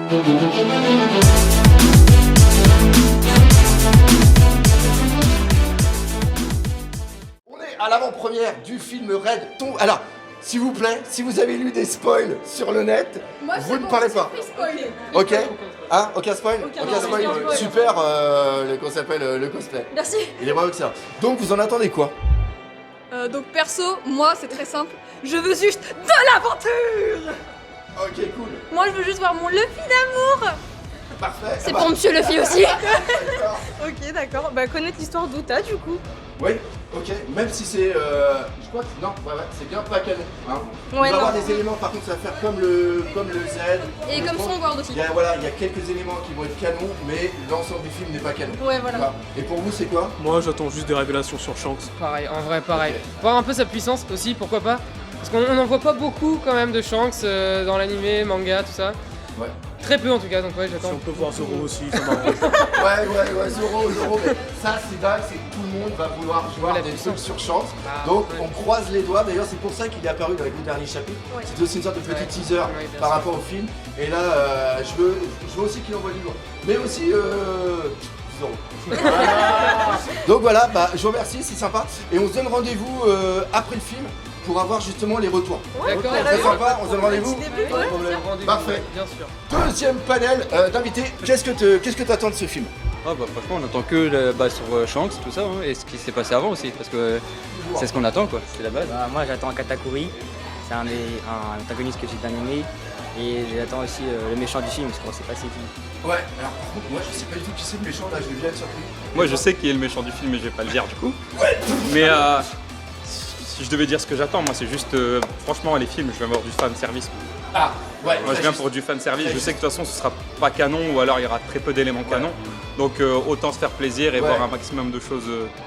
On est à l'avant-première du film Red. Alors, s'il vous plaît, si vous avez lu des spoils sur le net, Moi, vous ne parlez pas. Ok. Ah, aucun spoil. Aucun spoil. Super, qu'on s'appelle le cosplay. Merci. Il est vraiment excellent. Donc, vous en attendez quoi? Donc perso, moi c'est très simple. Je veux juste de l'aventure. Ok, cool. Moi je veux juste voir mon Luffy d'amour. Parfait. C'est pour monsieur Luffy aussi. D'accord. Ok, d'accord. Bah, connaître l'histoire d'Uta du coup. Oui, ok. Même si c'est, je crois que non, ouais, c'est bien pas canon. Hein. Il Ouais, va y avoir non. des éléments, par contre, ça va faire comme le Z. Et comme son World aussi. Il y a quelques éléments qui vont être canons, mais l'ensemble du film n'est pas canon. Ouais, voilà. Et pour vous, c'est quoi? Moi j'attends juste des révélations sur Shanks. Pareil, en vrai, pareil. Ok. Voir un peu sa puissance aussi, pourquoi pas. Parce qu'on n'en voit pas beaucoup quand même de Shanks dans l'animé, manga, tout ça. Ouais. Très peu en tout cas, donc ouais, Si j'attends. on peut voir Zoro aussi, ça m'arrange. Ouais, Zoro, mais ça c'est dingue, c'est que tout le monde va vouloir jouer la des puissance. trucs sur Shanks. Ah, Donc ouais. on croise les doigts, d'ailleurs c'est pour ça qu'il est apparu dans les deux derniers chapitres. Ouais. C'était aussi une sorte de petit Ouais. teaser Ouais, bien par sûr. rapport au film. Et là, je veux aussi qu'il envoie du lourd. Mais aussi, Zoro. Donc voilà, bah, je vous remercie, c'est sympa. Et on se donne rendez-vous après le film pour avoir justement les retours. D'accord, C'est sympa, on se donne rendez-vous. Rendez-vous, Parfait. bien sûr. Deuxième panel d'invités. Qu'est-ce que t'attends de ce film? Ah bah franchement on attend que sur Shanks tout ça hein, et ce qui s'est passé avant aussi parce que c'est ce qu'on attend quoi, c'est la base. Bah, moi j'attends Katakuri, c'est un antagoniste que j'ai bien aimé. Et j'attends aussi le méchant du film parce qu'on sait pas c'est qui. Ouais, alors par contre, moi je sais pas du tout qui c'est le méchant là, je vais bien être surpris. Moi je sais qui est le méchant du film mais je vais pas le dire du coup. Ouais. Mais si je devais dire ce que j'attends, moi c'est juste franchement les films, je viens voir du fan service. Ah, ouais. Moi je viens pour du fan service, je sais que de toute façon ce sera pas canon ou alors il y aura très peu d'éléments canon. Donc autant se faire plaisir et Ouais. voir un maximum de choses.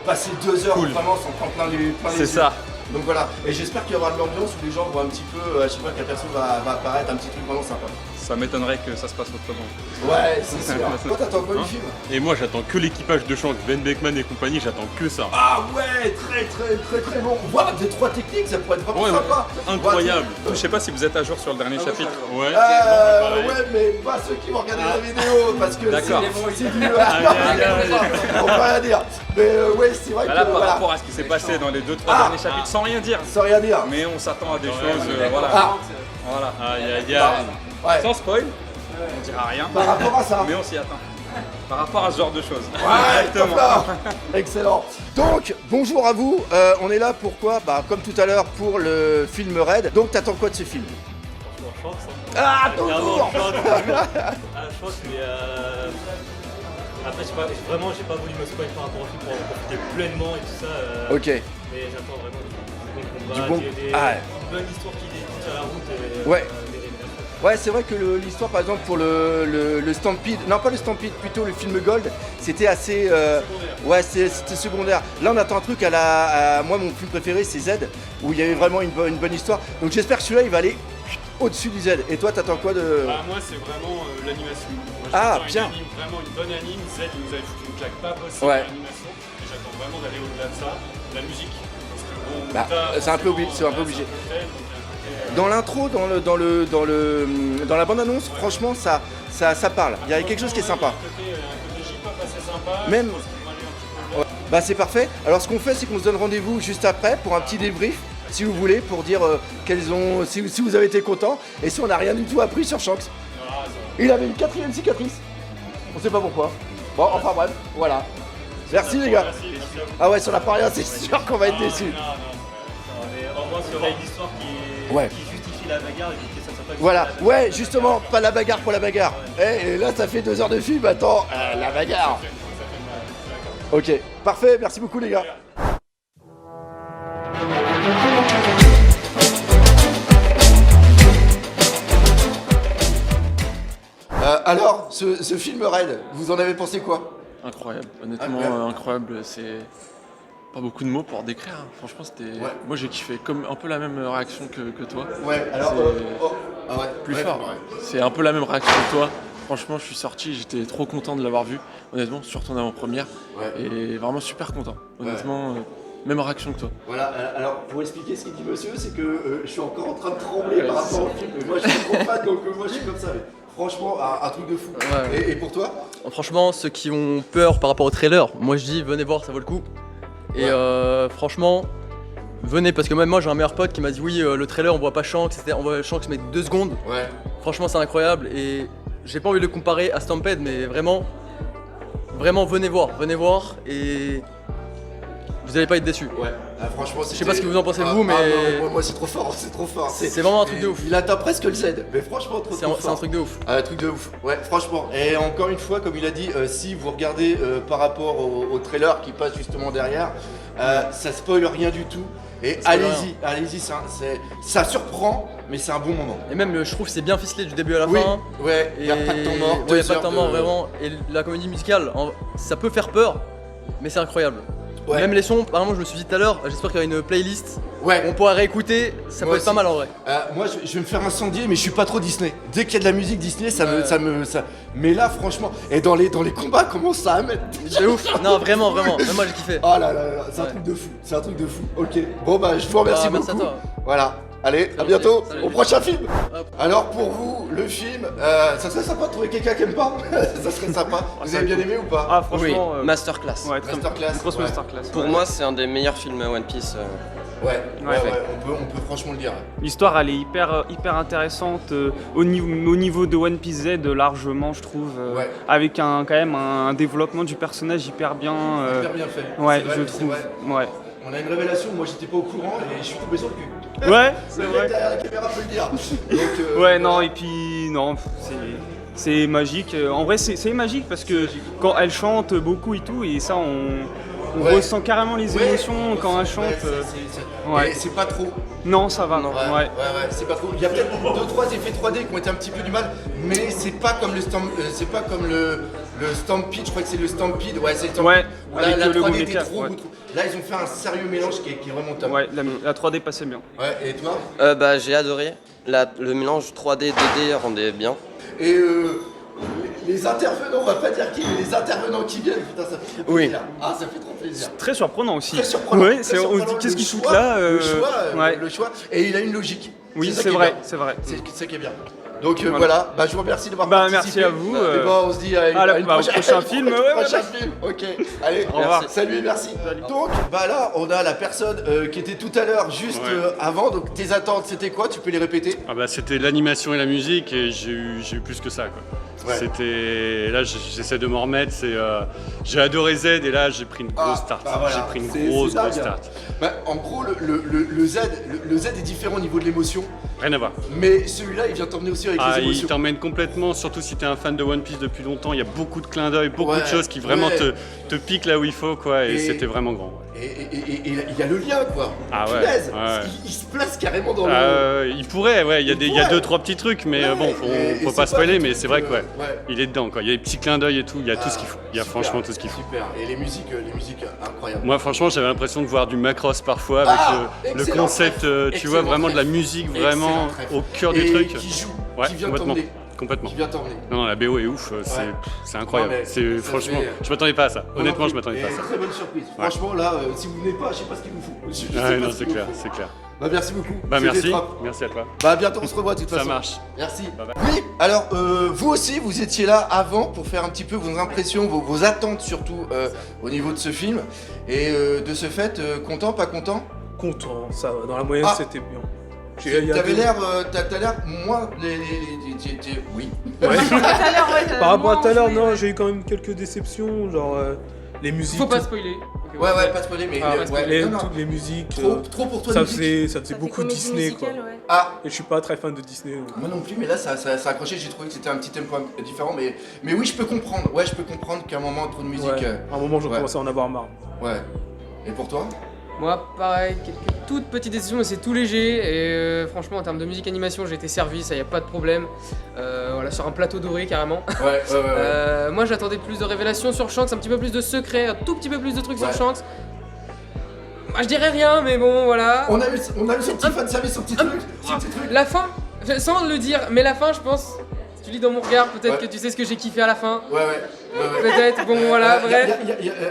Passer 2 heures Cool. vraiment sans prendre plein les C'est yeux. ça. Donc voilà, et j'espère qu'il y aura de l'ambiance où les gens vont un petit peu, je sais pas, que la personne va apparaître, un petit truc vraiment sympa. Ça m'étonnerait que ça se passe autrement. Ouais, c'est sûr. Toi t'attends quoi du Hein film? Et moi j'attends que l'équipage de Shanks, Ben Beckman et compagnie, j'attends que ça. Ah ouais, très bon. Waouh, des 3 techniques, ça pourrait être vraiment Ouais, sympa. incroyable. Je sais pas si vous êtes à jour sur le dernier chapitre. Ouais. Ouais, mais pas ceux qui vont regarder la vidéo, parce que D'accord. c'est du... On va rien dire. Mais ouais, c'est vrai Bah que... là par voilà. rapport à ce qui s'est passé dans les 2-3 Ah. derniers chapitres, sans rien dire. Sans rien dire. Mais on s'attend à des choses, voilà. Ah. Voilà. Aïe aïe Bah, aïe. ouais. Sans spoil, on dira rien. Par rapport à ça. Mais on s'y attend. Par rapport à ce genre de choses. Ouais, Exactement. top là. Excellent. Donc, bonjour à vous. On est là pourquoi? Bah, comme tout à l'heure pour le film Red. Donc, t'attends quoi de ce film? Ah, ton tour. Je pense mais après j'ai pas voulu me spoiler par rapport au film pour en profiter pleinement et tout ça. Ok. Mais j'attends vraiment du bon combat, Du bon- des Ah. une bonne histoire qui tient la route et Ouais. des révélations. Ouais, c'est vrai que l'histoire, par exemple, pour le Stampede, non pas le Stampede, plutôt le film Gold, c'était assez... ouais, c'était secondaire. Là, on attend un truc moi, mon film préféré, c'est Z, où il y avait vraiment une bonne histoire. Donc j'espère que celui-là, il va aller au-dessus du Z. Et toi, t'attends quoi de... Moi c'est vraiment l'animation. Moi, Ah, j'attends bien. vraiment une bonne anime. Z il nous avait foutu une claque pas possible Ouais. dans l'animation. Et j'attends vraiment d'aller au-delà de ça. La musique. Parce que bon, Bah, Uta, c'est un peu forcément, obligé. c'est un peu tel, donc il y a un côté, Dans l'intro, dans la bande-annonce, franchement, ça parle. Il y a quelque chose qui est sympa. un côté J-pop assez sympa. Même- Je pense qu'il va aller un petit peu vers- Bah c'est parfait. Alors ce qu'on fait, c'est qu'on se donne rendez-vous juste après pour un petit débrief, si vous voulez, pour dire si vous avez été content et si on n'a rien du tout appris sur Shanks. Il avait une 4e cicatrice. On sait pas pourquoi. Bon, enfin bref, voilà. Merci les gars. Merci à vous. Ah ouais, sur la rien, c'est sûr qu'on va être déçus. Mais au moins si on a une histoire Ouais. qui justifie la bagarre et que ça soit pas Voilà, juste la bagarre. ouais, justement, pas la bagarre pour la bagarre. Et là, ça fait 2 heures de film, attends, la bagarre. Ok, parfait, merci beaucoup les gars. Alors, ce film Red, vous en avez pensé quoi? Incroyable, honnêtement Incroyable. incroyable, c'est pas beaucoup de mots pour décrire. Franchement c'était. Ouais. Moi j'ai kiffé, comme un peu la même réaction que toi. Ouais, alors... C'est- ah ouais, Plus ouais, fort. ouais. C'est un peu la même réaction que toi. Franchement je suis sorti, j'étais trop content de l'avoir vu, honnêtement, surtout en avant-première. Ouais. Et vraiment super content. Honnêtement, même réaction que toi. Voilà, alors pour expliquer ce qu'il dit monsieur, c'est que je suis encore en train de trembler Ouais, par c'est rapport au film. Moi je suis trop fan, donc moi je suis comme ça. Mais Franchement, un truc de fou. Ouais. Et pour toi? Franchement, ceux qui ont peur par rapport au trailer, moi je dis venez voir, ça vaut le coup. Et franchement, venez parce que même moi j'ai un meilleur pote qui m'a dit oui, le trailer on voit pas Shanks, on voit Shanks mais 2 secondes. Ouais. Franchement, c'est incroyable et j'ai pas envie de le comparer à Stampede, mais vraiment venez voir et vous allez pas être déçus. Ouais, franchement, je sais pas ce que vous en pensez vous, mais moi c'est trop fort, c'est trop fort. C'est vraiment un truc de ouf. Il atteint presque le Z, mais franchement trop fort. C'est un truc de ouf. Un truc de ouf, ouais, franchement. Et encore une fois, comme il a dit, si vous regardez par rapport au trailer qui passe justement derrière, ça spoil rien du tout. Et allez-y, ça surprend, mais c'est un bon moment. Et même, je trouve que c'est bien ficelé du début à la oui, fin. Ouais, il n'y a pas de temps mort. Ouais, il n'y a pas de temps mort, vraiment. Et la comédie musicale, ça peut faire peur, mais c'est incroyable. Ouais. Même les sons, apparemment, je me suis dit tout à l'heure, j'espère qu'il y a une playlist. Ouais. On pourra réécouter, ça peut être pas mal en vrai. Moi, je vais me faire incendier, mais je suis pas trop Disney. Dès qu'il y a de la musique Disney, ça. Mais là, franchement, et dans les combats, comment ça à mettre? C'est ouf. Non, vraiment. Même moi, j'ai kiffé. Oh là là, c'est un truc de fou. C'est un truc de fou. Ok. Bon bah, je vous remercie beaucoup. Merci à toi. Voilà. Allez, à bientôt. Au prochain film. Alors pour vous, le film, ça serait sympa de trouver quelqu'un qui aime pas. Ça serait sympa. Vous avez bien aimé ou pas? Ah franchement, oui, masterclass. Ouais, masterclass. Grosse masterclass. Pour moi, c'est un des meilleurs films One Piece. Ouais, on peut franchement le dire. L'histoire, elle est hyper intéressante au niveau de One Piece Z largement, je trouve. Avec quand même un développement du personnage hyper bien fait. Ouais, je trouve. Ouais. On a une révélation, moi j'étais pas au courant et je suis tombé sur le cul. Ouais, c'est vrai. Derrière la caméra peut le dire. Donc, ouais, non, et puis non, c'est magique. En vrai, c'est magique parce que quand elle chante beaucoup et tout, et ça, on ressent carrément les émotions quand elle chante. Ouais. C'est pas trop. Non, ça va. Non. Ouais, c'est pas trop. Il y a peut-être 2-3 effets 3D qui ont été un petit peu du mal, mais c'est pas comme le Stampede, je crois que c'est le Stampede. Ouais, c'est le Stampede. Ouais, là, la 3D était trop. Là, ils ont fait un sérieux mélange qui est vraiment top. Ouais, la 3D passait bien. Ouais, et toi? J'ai adoré. Le mélange 3D 2D rendait bien. Et les intervenants, on va pas dire qui, mais les intervenants qui viennent, putain, ça fait trop plaisir. Ah, ça fait trop plaisir. Très surprenant aussi. Très surprenant. Ouais, on se dit qu'est-ce qu'il fout là le choix, et il a une logique. Oui, c'est vrai. C'est ça qui est bien. Donc voilà, je vous remercie d'avoir participé. Merci à vous. Et on se dit à une prochain film. Prochain film, ok. Allez, au revoir. Salut et merci. Donc là, on a la personne qui était tout à l'heure juste avant. Donc tes attentes, c'était quoi? Tu peux les répéter? C'était l'animation et la musique et j'ai eu plus que ça quoi. C'était là, j'essaie de m'en remettre. J'ai adoré Z et là j'ai pris une grosse tarte. J'ai pris une grosse tarte. En gros, le Z est différent au niveau de l'émotion. Rien à voir. Mais celui-là, il vient t'emmener aussi avec les émotions. Il t'emmène complètement, surtout si t'es un fan de One Piece depuis longtemps. Il y a beaucoup de clins d'œil, beaucoup de choses qui vraiment te piquent là où il faut quoi. Et c'était vraiment grand. Et il y a le lien quoi. Ah ouais. Il se place carrément dans le. Il pourrait, il y a 2-3 petits trucs, mais faut pas spoiler, mais c'est vrai que il est dedans quoi. Il y a des petits clins d'œil et tout, il y a tout ce qu'il faut. Il y a franchement tout ce qu'il faut. Super. Et les musiques incroyables. Moi franchement j'avais l'impression de voir du Macross parfois avec le concept, tu vois, vraiment de la musique vraiment au cœur du truc. Qui joue, qui vient complètement. Qui vient t'emmener. Non, la BO est ouf, c'est incroyable. Franchement, je m'attendais pas à ça. Honnêtement, je m'attendais pas à ça. Très bonne surprise. Franchement, là, si vous venez pas, je sais pas ce qu'il vous faut. Non, c'est clair, c'est clair. Merci beaucoup. Merci à toi. À bientôt, on se revoit de toute façon. Ça marche. Merci. Oui, alors vous aussi, vous étiez là avant pour faire un petit peu vos impressions, vos attentes surtout au niveau de ce film. Et de ce fait, content, pas content? Content, ça va. Dans la moyenne, c'était bien. T'as l'air moins oui. Par rapport à tout à l'heure, non, j'ai eu quand même quelques déceptions, genre les musiques. Faut pas spoiler. Pas spoiler, mais toutes les musiques. Trop pour toi. Ça faisait beaucoup Disney quoi. Et je suis pas très fan de Disney. Moi non plus, mais là ça a accroché. J'ai trouvé que c'était un petit tempo différent, mais oui, je peux comprendre. Ouais, je peux comprendre qu'à un moment trop de musique. À un moment, je commençais à en avoir marre. Ouais. Et pour toi? Moi, pareil, quelques toutes petites décisions, mais c'est tout léger. Et franchement, en termes de musique animation, j'ai été servi, ça y a pas de problème. Sur un plateau doré carrément. Moi, j'attendais plus de révélations sur Shanks, un petit peu plus de secrets, un tout petit peu plus de trucs sur Shanks. Moi, je dirais rien, mais bon, voilà. On a eu son petit fanservice, son petit truc. La fin, sans le dire, mais la fin, je pense. Si tu lis dans mon regard, peut-être que tu sais ce que j'ai kiffé à la fin. Peut-être, bon voilà, bref.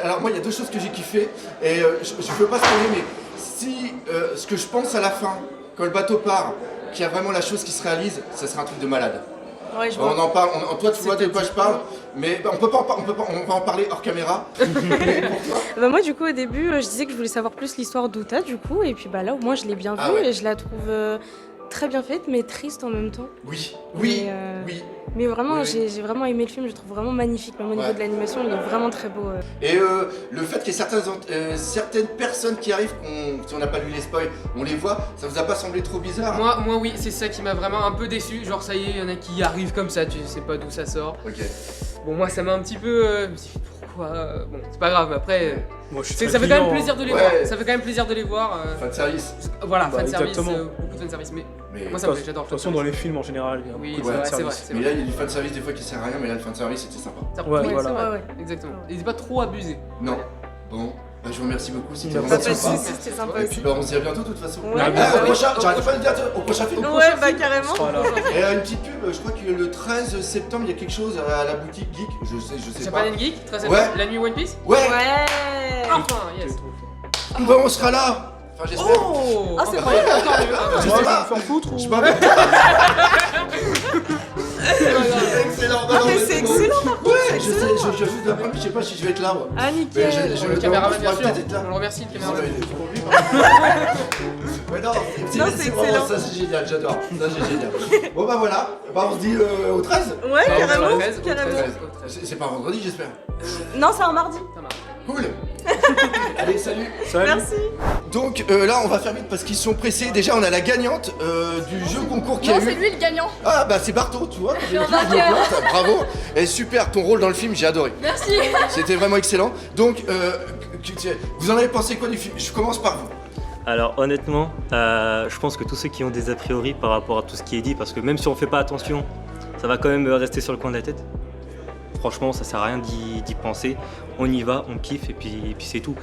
Alors moi il y a 2 choses que j'ai kiffé et je peux pas spoiler, mais si ce que je pense à la fin, quand le bateau part, qu'il y a vraiment la chose qui se réalise, ça serait un truc de malade. Ouais, je On vois. en parle, toi tu vois de quoi je parle, mais on va en parler hors caméra. Mais pour toi, Bah moi du coup au début je disais que je voulais savoir plus l'histoire d'Uta du coup et puis bah là au moins je l'ai bien Ah vue ouais. et je la trouve très bien faite mais triste en même temps. oui, Mais vraiment Oui. j'ai vraiment aimé le film, je le trouve vraiment magnifique, même au niveau Ouais. de l'animation il est vraiment très beau. Et le fait qu'il y ait certaines personnes qui arrivent, si on n'a pas lu les spoils, on les voit, ça vous a pas semblé trop bizarre? Moi oui, c'est ça qui m'a vraiment un peu déçu. Genre ça y est, il y en a qui arrivent comme ça, tu sais pas d'où ça sort. Ok. Bon moi ça m'a un petit peu... je me suis dit, pourquoi bon c'est pas grave, mais après... Moi, je suis ça très fait quand même client, plaisir de les Ouais. voir. Ça fait quand même plaisir de les voir. Fan service. Voilà, Bah, fan service, exactement. beaucoup de fan service. Mais Mais moi ça me plaît, De j'adore. toute façon, dans les films en général, il y a Oui, beaucoup de c'est vrai, c'est fanservice. vrai, c'est Mais vrai. là, il y a du fan service des fois qui sert à rien, mais là, le fan service c'était sympa. Ouais, Oui, voilà. c'est vrai, Ouais. exactement. Et c'est pas trop abusé. Non. Bon, bah, je vous remercie beaucoup, c'était Merci. vraiment Pas de sympa. soucis, c'était sympa Et puis aussi. bah, on se dit à bientôt de toute façon. Ouais. Au prochain, j'arrête pas de dire au prochain film. Ouais bah carrément. Voilà. Et une petite pub, je crois que le 13 septembre, il y a quelque chose à la boutique Geek, je sais J'ai pas. pas une geek, très Ouais. La nuit One Piece. Ouais, Ouais. Enfin, yes. bah, on sera là. Enfin, j'espère. Oh Ah c'est encore vrai. mieux. Je Tu sais vas pas. me faire foutre ou... Je m'appelle. Excellent. Ah mais c'est excellent par contre. Ouais, je sais, je joue de la première, je sais pas si je vais être là. Moi. Ah Mais nickel. je Le caméraman, je bien pourrais sûr. peut-être être là. On le remercie, le caméraman. Ouais, non, Non, c'est vraiment, excellent. ça c'est génial, j'adore. Ça c'est génial. Bon bah voilà, bah, on se dit au 13. Ouais Bah, carrément. au 13, au Carrément. 13. C'est pas vendredi, j'espère. Non c'est un mardi. Ça marche. Cool. Allez, salut. Salut. Merci. Donc là, on va faire vite parce qu'ils sont pressés. Déjà, on a la gagnante du jeu concours qu'il y Non, a c'est eu. lui le gagnant. Ah bah c'est Barto, tu vois. suis un vainqueur. Bravo. Et super, ton rôle dans le film, j'ai adoré. Merci. C'était vraiment excellent. Donc, vous en avez pensé quoi du film? Je commence par vous. Alors honnêtement, je pense que tous ceux qui ont des a priori par rapport à tout ce qui est dit, parce que même si on fait pas attention, ça va quand même rester sur le coin de la tête. Franchement, ça sert à rien d'y penser. On y va, on kiffe et puis c'est tout.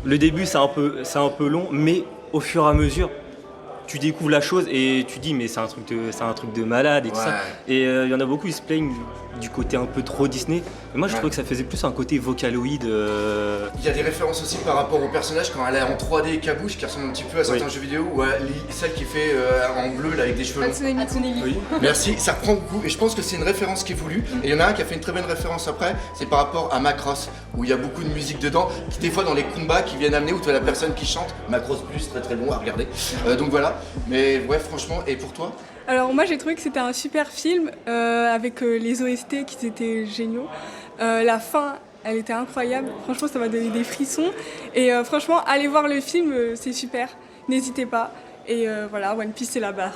Le début, c'est un peu long, mais au fur et à mesure, tu découvres la chose et tu dis mais c'est un truc de malade et tout ça. Et il y en a beaucoup, ils se plaignent du côté un peu trop Disney. Et moi, je trouvais que ça faisait plus un côté vocaloïde. Il y a des références aussi par rapport au personnage quand elle est en 3D cabouche qui ressemble un petit peu à certains jeux vidéo ou à celle qui est fait en bleu là, avec des cheveux longs. Hatsune Miku. Merci, ça reprend beaucoup et je pense que c'est une référence qui est voulue. Et il y en a un qui a fait une très bonne référence après, c'est par rapport à Macross où il y a beaucoup de musique dedans qui des fois dans les combats qui viennent amener où tu as la personne qui chante. Macross Plus, très très bon à regarder. Donc voilà, mais ouais franchement, et pour toi? Alors moi j'ai trouvé que c'était un super film avec les OST qui étaient géniaux. La fin, elle était incroyable. Franchement, ça m'a donné des frissons. Et franchement, allez voir le film, c'est super. N'hésitez pas. Et voilà, One Piece c'est la barre.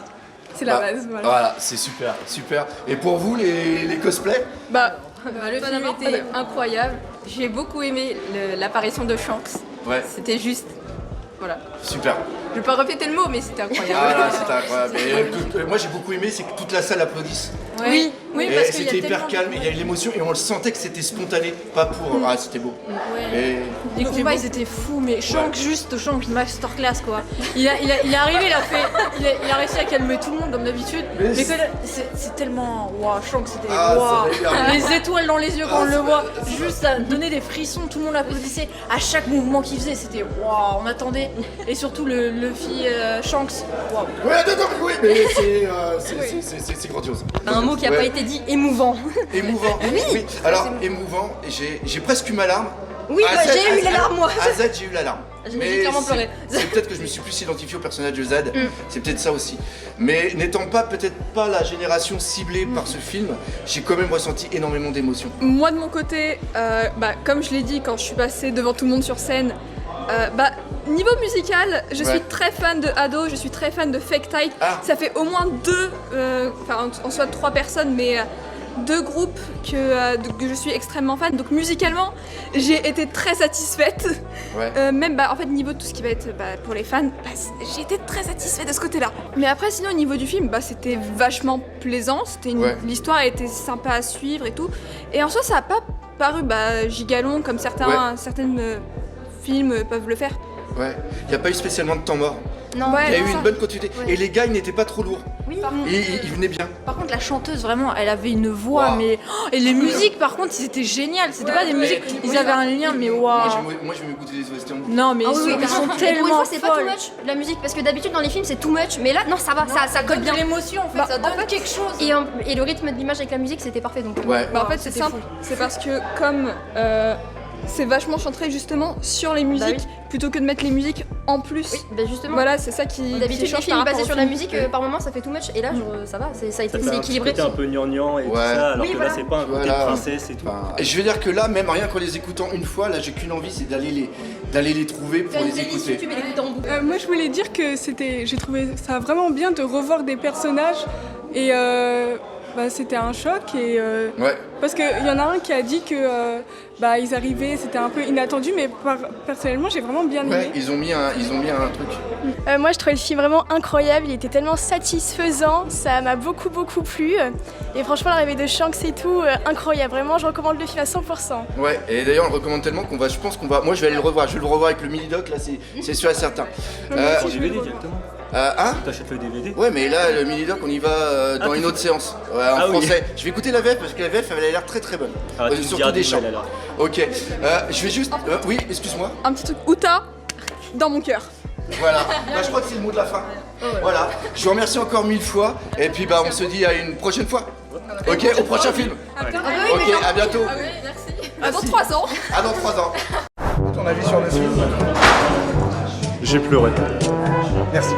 C'est la base, voilà. Voilà, c'est super, super. Et pour vous les cosplays? Bah, le film était incroyable. J'ai beaucoup aimé l'apparition de Shanks. Ouais. C'était juste. Voilà. Super. Je vais pas répéter le mot, mais c'était incroyable. Ah là, c'était incroyable. Et, moi j'ai beaucoup aimé, c'est que toute la salle applaudisse. Oui, oui, Et parce qu'il y a c'était hyper tellement calme, il y a eu l'émotion et on le sentait que c'était spontané, pas pour. Ah, c'était beau. Ouais. Les combats ils étaient fous, mais Shanks masterclass quoi. Il est arrivé, il a réussi à calmer tout le monde comme d'habitude. Mais Mais c'est tellement. Waouh, Shanks c'était. Ah, Waouh. ça va bien. Les étoiles dans les yeux quand on le voit, juste ça donnait des frissons, tout le monde applaudissait à chaque mouvement qu'il faisait, c'était waouh, on attendait. Et surtout le Luffy Shanks, waouh. Ouais, non, oui, mais c'est grandiose. Un mot qui n'a pas été dit, émouvant. Émouvant, oui. Alors, émouvant, j'ai presque eu ma larme. Oui, À bah, Z, j'ai eu la larme, moi. À Z, j'ai eu la larme. J'ai Mais clairement pleuré. C'est peut-être que je me suis plus identifié au personnage de Z. C'est peut-être ça aussi. Mais n'étant peut-être pas la génération ciblée par ce film, j'ai quand même ressenti énormément d'émotions. Moi de mon côté, comme je l'ai dit quand je suis passée devant tout le monde sur scène, niveau musical, je suis très fan de Ado, je suis très fan de Fake Tide. Ça fait au moins en soit 3 personnes, mais 2 groupes que je suis extrêmement fan. Donc musicalement, j'ai été très satisfaite. Même en fait niveau de tout ce qui va être pour les fans, j'ai été très satisfaite de ce côté-là. Mais après sinon au niveau du film, c'était vachement plaisant. L'histoire était sympa à suivre et tout. Et en soi ça a pas paru gigalon comme certaines films peuvent le faire. Ouais, il n'y a pas eu spécialement de temps mort. Non, Il y a eu une bonne continuité. Ouais. Et les gars, ils n'étaient pas trop lourds. Oui. Ils venaient bien. Par contre, la chanteuse, vraiment, elle avait une voix, mais. Et les musiques, par contre, c'était génial. C'était pas des musiques, ils avaient un lien, mais waouh. Moi, je vais m'écouter les OST en boucle. Non, mais Ah oui, ils sont pour une tellement fois, c'est pas too folles. much la musique parce que d'habitude dans les films c'est too much, mais là non ça va, ça colle bien. L'émotion en fait, ça donne quelque chose. Et le rythme de l'image avec la musique c'était parfait donc. Bah en fait c'est simple, c'est parce que comme c'est vachement centré justement sur les musiques plutôt que de mettre les musiques en plus. Oui, bah justement. Voilà, c'est ça qui D'habitude les change films par rapport basés au sur la film. musique par moment ça fait too much et là ça va, ça a été C'est équilibré. un peu gnangnan et tout ça, alors Oui, que voilà. là c'est pas un côté Voilà. princesse et tout. Et je veux dire que là, même rien qu'en les écoutant une fois, là, j'ai qu'une envie, c'est d'aller les trouver pour les écouter. Moi je voulais dire que j'ai trouvé ça vraiment bien de revoir des personnages et c'était un choc et parce qu'il y en a un qui a dit que ils arrivaient, c'était un peu inattendu mais personnellement j'ai vraiment bien aimé. Ouais, ils ont mis un truc. Moi je trouvais le film vraiment incroyable, il était tellement satisfaisant, ça m'a beaucoup plu et franchement l'arrivée de Shanks et tout, incroyable, vraiment je recommande le film à 100%. Ouais, et d'ailleurs on le recommande tellement moi je vais aller le revoir, je vais le revoir avec le mini-doc, là c'est sûr et certain. En DVD directement. T'achètes le DVD? Ouais, mais là le mini-doc on y va dans une autre séance, en français. Oui. Je vais écouter la VF parce que la VF elle a l'air très bonne. Surtout des chants. Ok, je vais juste... oui, excuse-moi. Un petit truc, Uta, dans mon cœur. Voilà, je crois que c'est le mot de la fin. Voilà, je vous remercie encore 1000 fois et puis on se dit à une prochaine fois. Ok, au prochain film. Ok, à bientôt. À dans 3 ans. À dans 3 ans. Ton avis sur le film? J'ai pleuré. Merci.